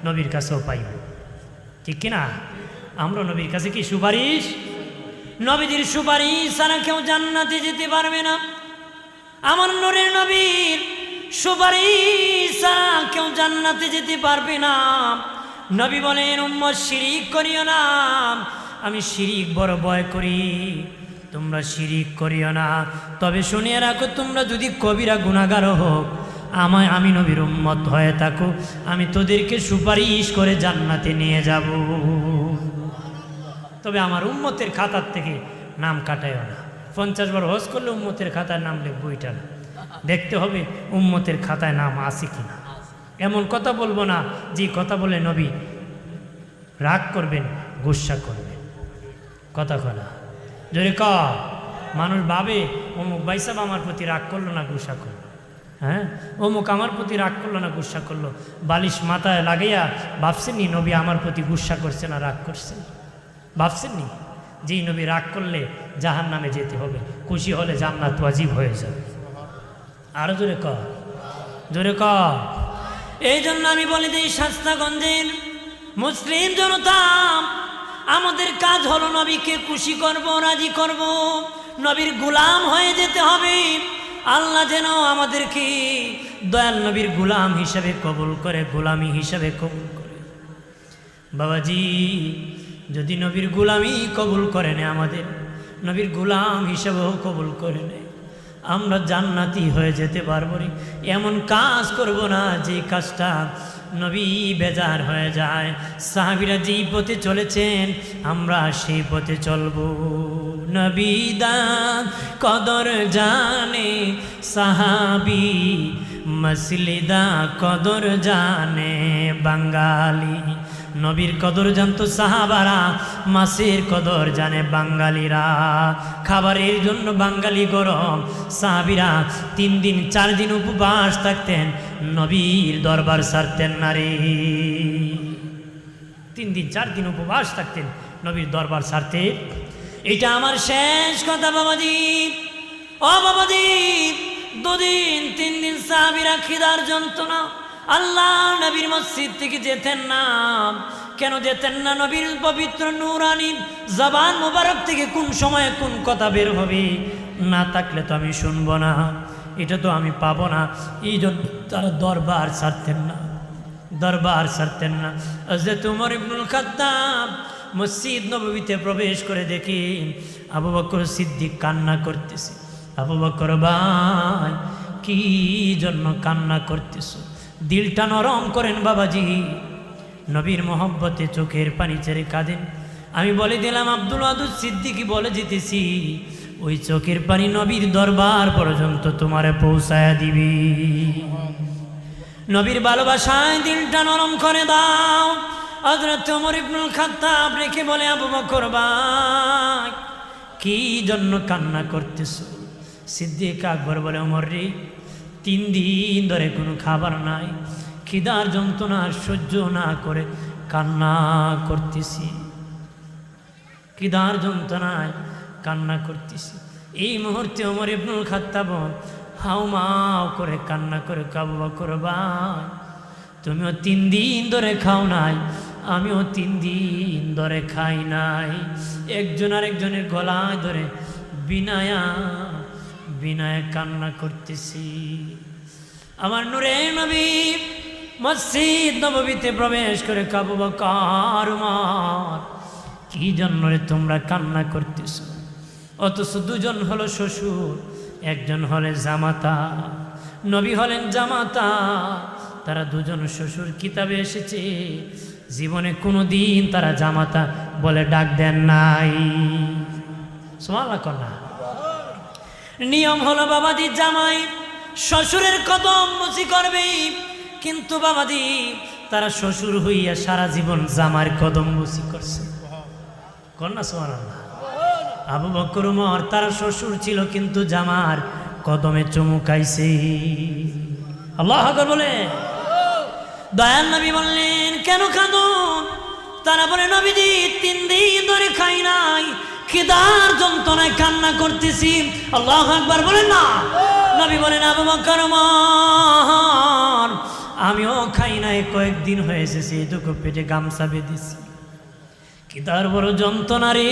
নবীর কাছেও পাইব, ঠিক কিনা? আমরা নবীর কাছে কি সুপারিশ? নবীজির সুপারিশ ছাড়া কেউ জান্নাতে যেতে পারবে না। আমার নূরের নবীর সুপারিশ ছাড়া কেউ জান্নাতে যেতে পারবে না। নবী বলেন, উম্মত শিরিক করিও না, আমি শিরিক বড় ভয় করি, তোমরা শিরিক করিও না। তবে শুনিয়ে রাখো, তোমরা যদি কবিরা গুনাহগার হোক, আমি নবীর উম্মত হয়ে থাকো, আমি তোদেরকে সুপারিশ করে জান্নাতে নিয়ে যাব। তবে আমার উম্মতের খাতার থেকে নাম কাটাইও না। 50 বার হজ করলে উম্মতের খাতায় নাম লিখবো, এটা না, দেখতে হবে উম্মতের খাতায় নাম আছে কিনা। এমন কথা বলবো না যে কথা বলে নবী রাগ করবেন, গুসা করবেন। কথা কনা যদি মানুষ ভাবে অমুক ভাই সাহেব আমার প্রতি রাগ করলো না, গুসা করলো, হ্যাঁ অমুক আমার প্রতি রাগ করলো না, গুসা করলো, বালিশ মাথায় লাগাইয়া ভাবছেননি নবী আমার প্রতি গুসা করছে না রাগ করছেন? ভাবছেননি যেই নবী রাগ করলে জাহান নামে যেতে হবে, খুশি হলে জান্নাত ওয়াজিব হয়ে যাবে? আরো জোরে ক, জোরে ক। এই জন্য আমি বলি যে শাস্তাগঞ্জের মুসলিম জনতা, আমাদের কাজ হলো নবীকে খুশি করব, রাজি করব, নবীর গোলাম হয়ে যেতে হবে। আল্লাহ যেন আমাদেরকে দয়াল নবীর গোলাম হিসাবে কবুল করে, গোলামি হিসাবে কবুল করে। বাবাজি যদি নবীর গোলামি কবুল করে নেয়, আমাদের নবীর গোলাম হিসাবেও কবুল করে নেয়, আমরা জান্নাতি হয়ে যেতে পারবো। এমন কাজ করব না যে কাজটা নবী বেজার হয়ে যায়। সাহাবীরা যেই পথে চলেছেন আমরা সেই পথে চলব। নবী দান কদর জানে সাহাবী, মসলিদা কদর জানে বাঙালি। নবীর কদর জানতো সাহাবারা, মাছের কদর জানে বাঙালিরা। খাবারের জন্য বাঙালি গরম, সাহাবীরা 3 দিন 4 দিন উপবাস থাকতেন, নবীর দরবার ছাড়তেন না রে। 3 দিন 4 দিন উপবাস থাকতেন, নবীর দরবার ছাড়তেন। এটা আমার শেষ কথা বাবাজি। ও বাবাজি 2 দিন 3 দিন সাহাবীরা খিদার যন্ত্রণা, আল্লাহ নবীর মসজিদ থেকে যেতেন না। কেন যেতেন না? নবীর পবিত্র নূরানি জবান মুবারক থেকে কোন সময়ে কোন কথা বের হবে না থাকলে তো আমি শুনবো না, এটা তো আমি পাবো না। এই জন্য তারা দরবার ছাড়তেন না, দরবার ছাড়তেন না। হযরত ওমর ইবনুল খাত্তাব মসজিদ নববীতে প্রবেশ করে দেখি আবু বকর সিদ্দিক কান্না করতেছে। আবু বকর ভাই কি জন্য কান্না করতেছো? দিলটা নরম করেন বাবাজি, নবীর মহব্বতে চোখের পানি ছেড়ে কাঁদেন। আমি বলে দিলাম আব্দুল ওয়াদুদ সিদ্দিকী বলে যেতেছি, ওই চোখের পানি নবীর দরবার পর্যন্ত তোমারে পৌঁছায়া দিবি। নবীর ভালোবাসায় দিলটা নরম করে দাও। হযরত ওমর ইবনুল খাত্তাব রেখে বলে আবু বকর ভাই কি জন্য কান্না করতেছো? সিদ্দিক আকবর বলে ওমর রে 3 দিন ধরে কোনো খাবার নাই, খিদার যন্ত্রণা সহ্য না করে কান্না করতেছি, খিদার যন্ত্রণায় কান্না করতেছি। এই মুহূর্তে ওমর ইবনুল খাত্তাব হাউমাউ করে কান্না করে আবু বকর ভাই তুমিও 3 দিন ধরে খাও নাই, আমিও 3 দিন ধরে খাই নাই। একজন আরেকজনের গলায় ধরে বিনায়া বিনায় কান্না করতেছি। আমার নূরে নবী মসজিদ নববীতে প্রবেশ করে আবু বকর ওমর কি জন্য রে তোমরা কান্না করতেছো? অথচ 2 জন হলো শ্বশুর, 1 জন হলে জামাতা। নবী হলেন জামাতা, তারা 2 জন শ্বশুর। কিতাবে এসেছে জীবনে কোনো দিন তারা জামাতা বলে ডাক দেন নাই। সুবহানাল্লাহ কন্যা। নিয়ম হলো বাবাজি জামাই শ্বশুরের কদম মুচি করবে, কিন্তু বাবাজি তারা শ্বশুর হইয়া সারা জীবন জামার কদম মুচি করছে। কন্যা সুবহানাল্লাহ। আবু বকর ওমর তারা শ্বশুর ছিল কিন্তু জামার কদমে চুমুকাইছে। আল্লাহু আকবার বলে। দয়াল নবী বললেন কেন কাঁদো? তারা বলে নবীজি 3 দিন ধরে খাই নাই, খিদার যন্ত্রণায় কান্না করতেছি। আল্লাহু আকবার বলেন না। নবী বলেন আবু বকর ওমর আমিও খাই নাই, কয়েকদিন হয়েছে, সেটুকু পেটে গামছা বেঁধেছি, খিদার বড় যন্ত্রণা রে।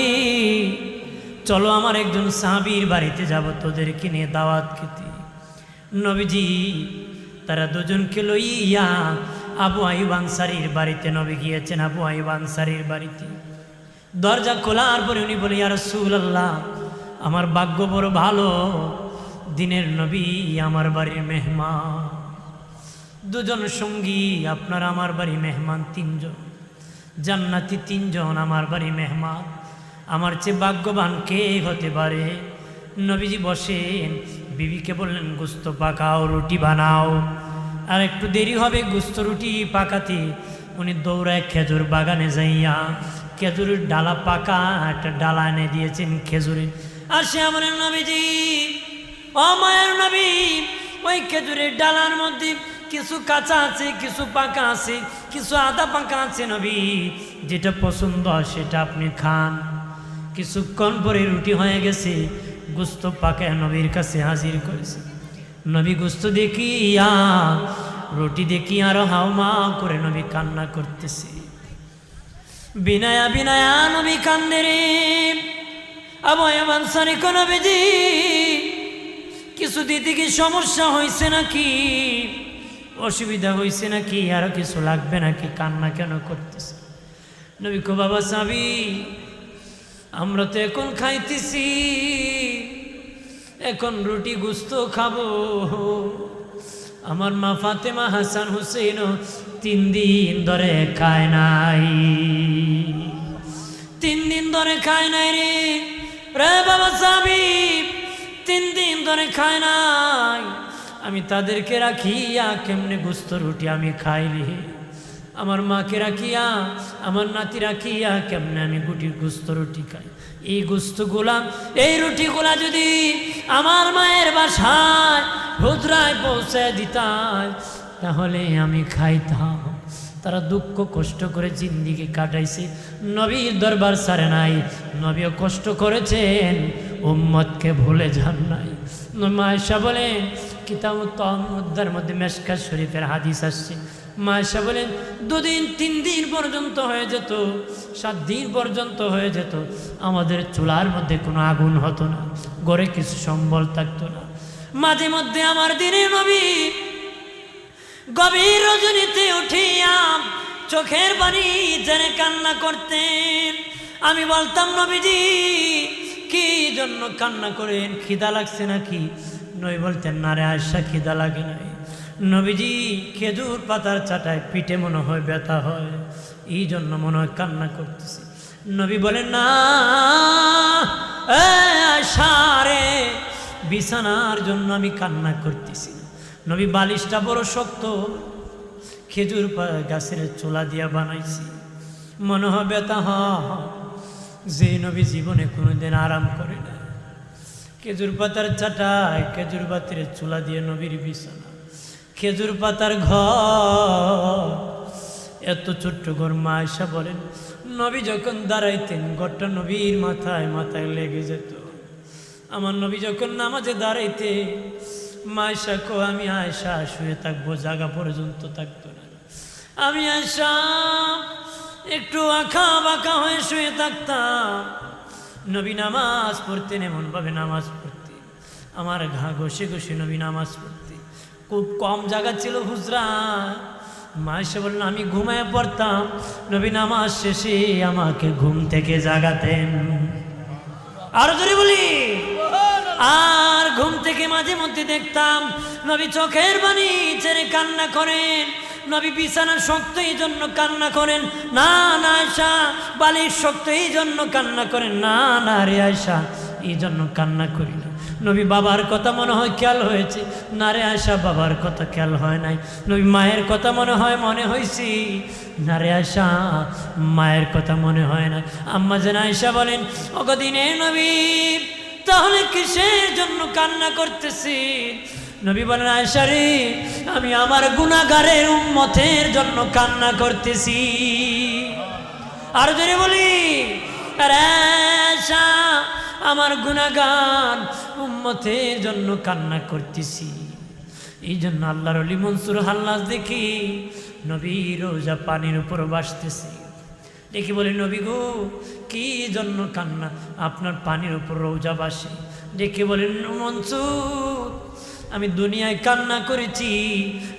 চলো আমার একজন সাহাবীর বাড়িতে যাব, তোদেরকে নিয়ে দাওয়াত খেতে। নবীজি তারা 2 জনকে লইয়া আবু আইয়ুব আনসারীর বাড়িতে নবী গিয়েছেন। আবু আইয়ুব আনসারীর বাড়িতে দরজা খোলার পরে উনি বলে ইয়া রাসূলুল্লাহ আমার ভাগ্য বড় ভালো, দিনের নবী আমার বাড়ির মেহমান। 2 জন সঙ্গী আপনার আমার বাড়ি মেহমান, 3 জন জান্নাতি 3 জন আমার বাড়ি মেহমান। আমার চেয়ে ভাগ্যবান কে হতে পারে? নবীজি বসেন, বিবিকে বললেন গোস্ত পাকাও, রুটি বানাও। আর একটু দেরি হবে গোস্ত রুটি পাকাতে। উনি দৌড়ায় খেজুর বাগানে যাইয়া খেজুরের ডালা পাকা একটা ডালা এনে দিয়েছেন খেজুরে। আর সে আমার নবীজি, ও মায়ের নবী, ওই খেজুরের ডালার মধ্যে কিছু কাঁচা আছে, কিছু পাকা আছে, কিছু আধা পাকা আছে নবী, যেটা পছন্দ সেটা আপনি খান। কিছুক্ষণ পরে রুটি হয়ে গেছে, গোস্ত পাকা নবীর কাছে হাজির করেছে। নবী গোস্ত দেখিয়া, রুটি দেখিয়া আরো হাওমা করে নবী কান্না করতেছে। বিনায়া বিনায়া নবী কান্দে রে। আবানসারি কোন নবীজি, কিছু দিতে কি সমস্যা হয়েছে নাকি, অসুবিধা হয়েছে নাকি, আরো কিছু লাগবে নাকি, কান্না কেন করতেছে? নবী কো বাবা সাবি, আমরা তো এখন খাইতেছি, এখন রুটি গোস্ত খাবো। আমার মা ফাতেমা হাসান হুসেন 3 দিন ধরে খায় নাই, 3 দিন ধরে খায় নাই রে। রে বাবা সাবি, 3 দিন ধরে খায় নাই। আমি তাদেরকে রাখিয়া কেমনে গোস্ত রুটি আমি খাইলি? আমার মাকে রাখিয়া, আমার নাতি রাখিয়া কেমনে আমি গোস্ত রুটি খাই? এই গোস্তগুলা, এই রুটিগুলা যদি আমার মায়ের বাসায় হুজরায় পৌঁছে দিতাম, তাহলে আমি খাইতাম। তারা দুঃখ কষ্ট করে জিন্দিগি কাটাইছে, নবীর দরবার ছাড়ে নাই। নবীও কষ্ট করেছেন, উম্মতকে ভুলে যান নাই। মা আয়েশা বলেন, কিতাব তাওয়ামুদ্দার মধ্যে মেশকাত শরীফের হাদিস আসছে, মা আয়েশা বলেন 2 দিন 3 দিন পর্যন্ত হয়ে যেত, 7 দিন পর্যন্ত হয়ে যেত, আমাদের চুলার মধ্যে কোনো আগুন হতো না, ঘরে কিছু সম্বল থাকতো না। মাঝে মধ্যে আমার দিনের নবী গভীর রজনীতে উঠিয়া চোখের পানি জেনে কান্না করতেন। আমি বলতাম, নবীজি কি জন্য কান্না করেন, খিদা লাগছে নাকি? নবী বলতেন, না রে আয়েশা, খিদা লাগে নাই। নবীজি খেজুর পাতার চাটায় পিঠে মনে হয় ব্যথা হয়, এই জন্য মনে হয় কান্না করতেছি। নবী বলেন, না আয়েশা রে, বিছানার জন্য আমি কান্না করতেছি। নবী বালিশটা বড় শক্ত, খেজুর গাছের চোলা দিয়া বানাইছি, মনে হয় ব্যথা হয়। যে নবী জীবনে কোনোদিন আরাম করে না, খেজুর পাতার চাটায়, খেজুর পাতের চুলা দিয়ে নবীর বিছানা, খেজুর পাতার ঘর, এত ছোট্ট ঘর। মা আয়েশা বলেন, নবী যখন দাঁড়াইতেন ঘরটা নবীর মাথায় মাথায় লেগে যেত। আমার নবী যখন নামাজে দাঁড়াইতে, মা আয়েশা কো, আমি আয়েশা শুয়ে থাকবো, জায়গা পর্যন্ত থাকতো না। আমি আয়েশা একটু আঁকা বাঁকা হয়ে শুয়ে থাকতাম। নবী নামাজ পড়তেন, এমনভাবে নামাজ পড়তেন, আমার ঘা ঘষে ঘষে নবী নামাজ পড়তেন। খুব কম জায়গা ছিল হুজরা। মা আয়েশা বললেন, আমি ঘুমায় পড়তাম, নবী নামাজ শেষে আমাকে ঘুম থেকে জাগাতেন। আরো জোরে বলি। আর ঘুম থেকে মাঝে মধ্যে দেখতাম নবী চোখের পানি ছেড়ে কান্না করেন। নবী বিছানা শক্ত এই জন্য কান্না করেন না, না আয়েশা বালিশ শক্ত এই জন্য কান্না করেন না, না রে আয়েশা এই জন্য কান্না করি না। নবী বাবার কথা মনে হয় খেয়াল হয়েছে, না রে আয়েশা বাবার কথা খেয়াল হয় নাই। নবী মায়ের কথা মনে হয় মনে হয়েছি, না রে আয়েশা মায়ের কথা মনে হয় না। আম্মা জান আয়েশা বলেন, ওগদিনে নবী তাহলে কিসের জন্য কান্না করতেছি? নবী বলেন, আয়েশা রে আমি আমার গুনাহগারের উম্মতের জন্য কান্না করতেছি। আর যদি বলি, আরে আয়েশা আমার গুনাহগার উম্মতের জন্য কান্না করতেছি। এই জন্য আল্লাহর ওলি মনসুর হাল্লাজ দেখি নবী রোজা পানির উপর ভাসতেছে, দেখি বলে, নবী গো কি জন্য কান্না? আপনার পানির উপর রোজা ভাসে। দেখে বলেন, মনসুর আমি দুনিয়ায় কান্না করেছি,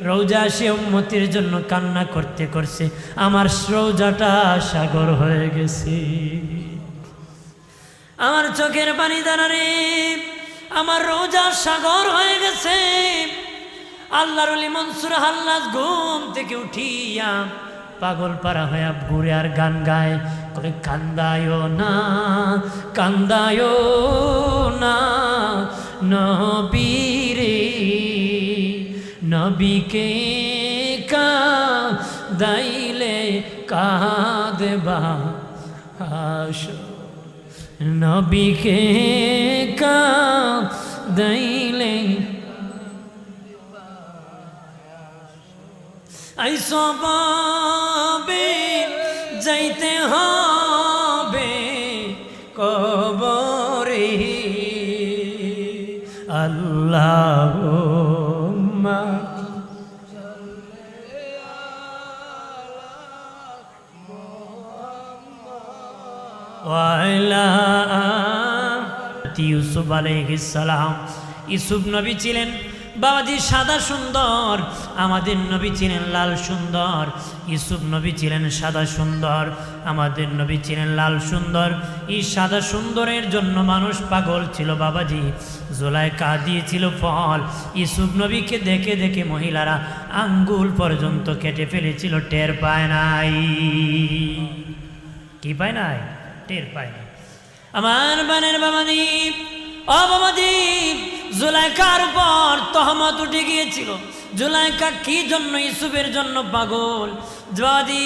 রোজা সে উম্মতের জন্য কান্না করতে করছে আমার রোজাটা সাগর হয়ে গেছে। আমার চোখের পানি দ্বারা রে আমার রোজা সাগর হয়ে গেছে। আল্লাহর ওলি মনসুর হাল্লাজ ঘুম থেকে উঠিয়া পাগল পারা হয়ে ঘুরে আর গান গায়, করে কান্দায়ো না, কান্দায়ো না নবীরে, নবীকে কাঁদাইলে কাঁদবা হাসর, নবীকে কাঁদাইলে আই সবাবে যাইতে হবে কবরে। আল্লাহুম্মা ওয়ালা ইউসুফ আলাইহিস সালাম। ইউসুফ নবী ছিলেন বাবাজি সাদা সুন্দর, আমাদের নবী ছিলেন লাল সুন্দর। ইউসুফ নবী ছিলেন সাদা সুন্দর, আমাদের নবী ছিলেন লাল সুন্দর। এই সাদা সুন্দরের জন্য মানুষ পাগল ছিল বাবাজি। জুলাইখা দিয়েছিল ফল, ইউসুফ নবীকে দেখে দেখে মহিলারা আঙ্গুল পর্যন্ত কেটে ফেলেছিল, টের পায় নাই। কি পায় নাই? টের পায় না। আমার বানের বাবাজি, ও বাবাজি, জুলাইখার উপর তহমত উঠে গিয়েছিল। জুলাইখা কি জন্য? ইউসুফের জন্য পাগল বাবাজি।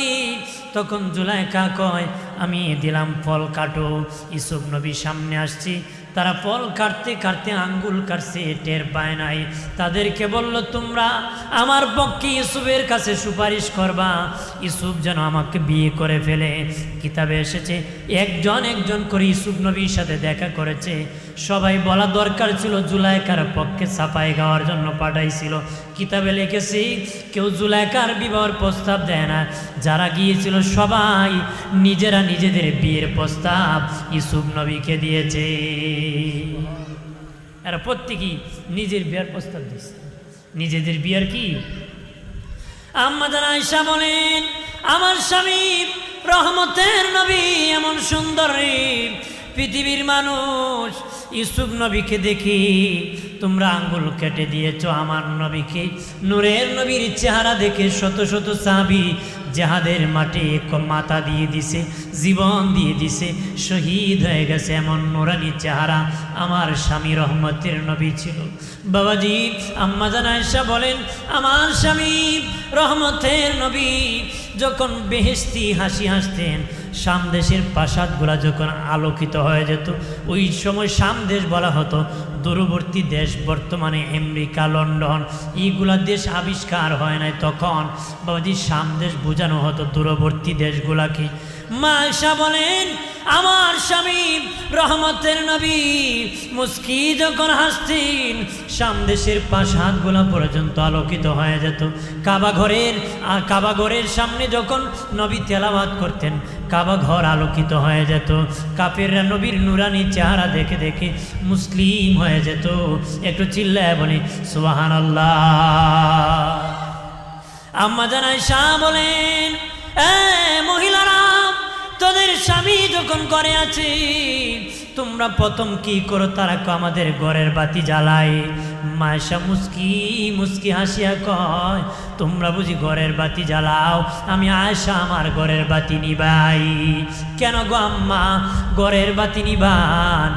তখন জুলাইখা কয়, আমি দিলাম ফল কাটো। ইউসুফ নবী সামনে আসছি, তারা ফল কাটতে কাটতে আঙ্গুল কাটছে, টের পায় নাই। তাদেরকে বলল, তোমরা আমার পক্ষে ইউসুফের কাছে সুপারিশ করবা, ইউসুফ যেন আমাকে বিয়ে করে ফেলে। কিতাবে এসেছে একজন একজন করে ইউসুফ নবীর সাথে দেখা করেছে। সবাই বলা দরকার ছিল, জুলাইখার পক্ষে সাফাই গাওয়ার জন্য পাঠাইছিল। কিতাবে লিখেছি কেউ জুলাইখার বিবাহের প্রস্তাব দেয় না, যারা গিয়েছিল সবাই নিজেরা নিজেদের বিয়ের প্রস্তাব ইউসুফ নবীকে দিয়েছে। এরা প্রত্যেকেই নিজের বিয়ের প্রস্তাব দিয়েছে, নিজেদের বিয়ের। কি আম্মা জান আয়েশা বলেন, আমার স্বামী রহমতের নবী এমন সুন্দর, পৃথিবীর মানুষ ইউসুফ নবীকে দেখি তোমরা আঙ্গুল কেটে দিয়েছ। আমার নবীকে, নূরের নবীর চেহারা দেখে শত শত সাহাবী জাহাদের মাঠে মাথা দিয়ে দিছে, জীবন দিয়ে দিছে, শহীদ হয়ে গেছে। এমন নুরানি চেহারা আমার স্বামী রহমতের নবী ছিল বাবাজি। আম্মা জান আয়েশা বলেন, আমার স্বামী রহমতের নবী যখন বেহেশতি হাসি হাসতেন, সামদেশের প্রাসাদগুলা যখন আলোকিত হয়ে যেত, ওই সময় সামদেশ বলা হতো। দূরবর্তী দেশ বর্তমানে আমেরিকা, লন্ডন, এইগুলা দেশ আবিষ্কার হয় নাই তখন বাবাজি, সামদেশ বোঝানো হতো দূরবর্তী দেশগুলাকে। মা আয়েশা বলেন, আমার স্বামী রহমতের নবী মুস্কি যখন হাসতেন, সামদেশের প্রাসাদগুলা পর্যন্ত আলোকিত হয়ে যেত। কাবা ঘরের সামনে যখন নবী তেলাওয়াত করতেন, কাবা ঘর আলোকিত হয়ে যেত। কাফেররা নবীর নুরানি চেহারা দেখে দেখে মুসলিম হয়ে যেত। একটু চিল্লায় বলি সুবহানাল্লাহ। আম্মা জান আয়েশা বলেন, মহিলারা, তোদের স্বামী যখন ঘরে আছে, তোমরা প্রথম কি করো? তারা আমাদের ঘরের বাতি জ্বালায়। মায়েশা মুস্কি মুস্কি হাসিয়া কয়, তোমরা বুঝি ঘরের বাতি জ্বালাও? আমি আয়েশা আমার ঘরের বাতি নিবাই। কেন গো আম্মা ঘরের বাতি নিবান?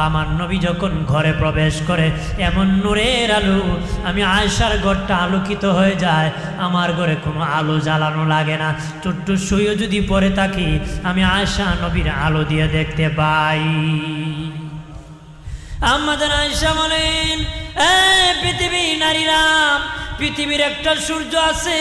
আমার নবী যখন ঘরে প্রবেশ করে, এমন নূরের আলো, আমি আয়েশার ঘরটা আলোকিত হয়ে যায়। আমার ঘরে কোনো আলো জ্বালানো লাগে না। ছোট্ট শুয়েও যদি পড়ে থাকি, আমি আয়েশা নবীর আলো দিয়ে দেখতে পাই। আম্মা জান আয়েশা বলেন, পৃথিবীর নারীরা, পৃথিবীর একটা সূর্য আছে,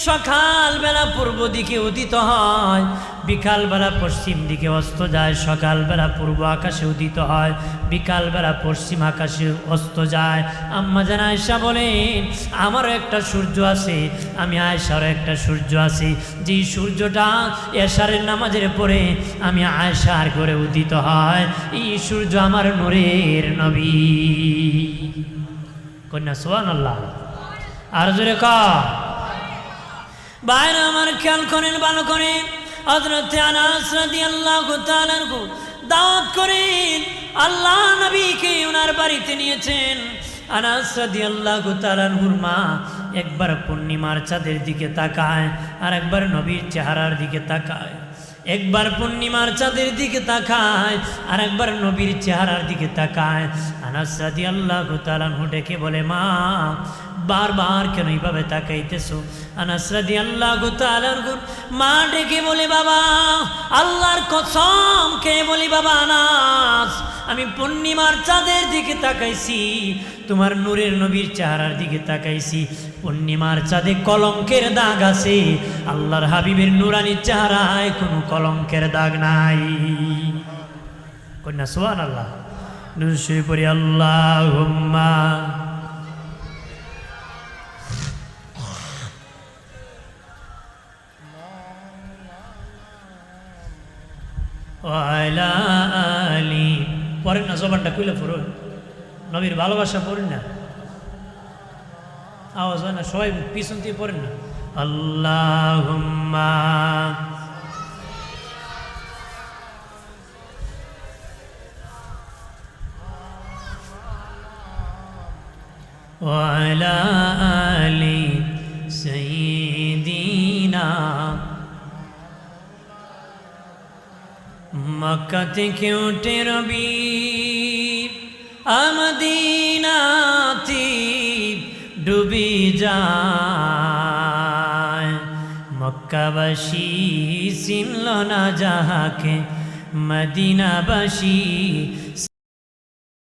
সকালবেলা পূর্ব দিকে উদিত হয়, বিকালবেলা পশ্চিম দিকে অস্ত যায়। সকালবেলা পূর্ব আকাশে উদিত হয়, বিকালবেলা পশ্চিম আকাশে অস্ত যায়। আম্মা জান আয়েশা বলেন, আমারও একটা সূর্য আছে, আমি আয়েশারও একটা সূর্য আছে। যেই সূর্যটা এশারের নামাজের পরে আমি আয়েশার ঘরে উদিত হয়, এই সূর্য আমার নূরের নবী। কন্যা সুবহানাল্লাহ। আর জোরে কর। বাইরে আমার খেয়াল করেন, ভালো করেন। হযরত আনাস রাদিয়াল্লাহু তাআলা আনহু দাওয়াত করেন, আল্লাহ নবীকে ওনার বাড়িতে নিয়েছেন। আনাস রাদিয়াল্লাহু তাআলা আনহুর মা একবার পূর্ণিমার চাঁদের দিকে তাকায়, আর একবার নবীর চেহারার দিকে তাকায়। একবার পূর্ণিমার চাঁদের দিকে তাকায় আর একবার নবীর চেহারার দিকে তাকায়। আনাস রাদিয়াল্লাহু তাআলা আনহু ডেকে বলে, মা বারবার কেন এইভাবে তাকাইতেছো? আনাস রাদিয়াল্লাহু তাআলা আনহু মা ডেকে বলে, বাবা আল্লাহর কসম কে বলি বাবা আনাস, আমি পূর্ণিমার চাঁদের দিকে তাকাইছি, তোমার নূরের নবীর চেহারার দিকে তাকাইছি। পূর্ণিমার চাঁদে কলঙ্কের দাগ আছে, আল্লাহর হাবিবের নূরানির চেহারায় কোনো কলঙ্কের দাগ নাই। কন্যা সুবহানাল্লাহ। নুশুই পড়ি আল্লাহুম্মা ওয়া আলা আলি। পড়েন না, জবানটা খুলে পড়ুন, নবীর ভালোবাসা পড়েন না, আওয়াজ হয় না, সবাই পিছন দিয়ে পড়েন না। আল্লাহুম্মা ওয়া আলা আলি সাইয়্যিদিনা। মক্কা থেকে উঠে রবি মদিনাতে ডুবি যায়, মক্কাবাসী চিনল না যাহাকে, মদিনাবাসী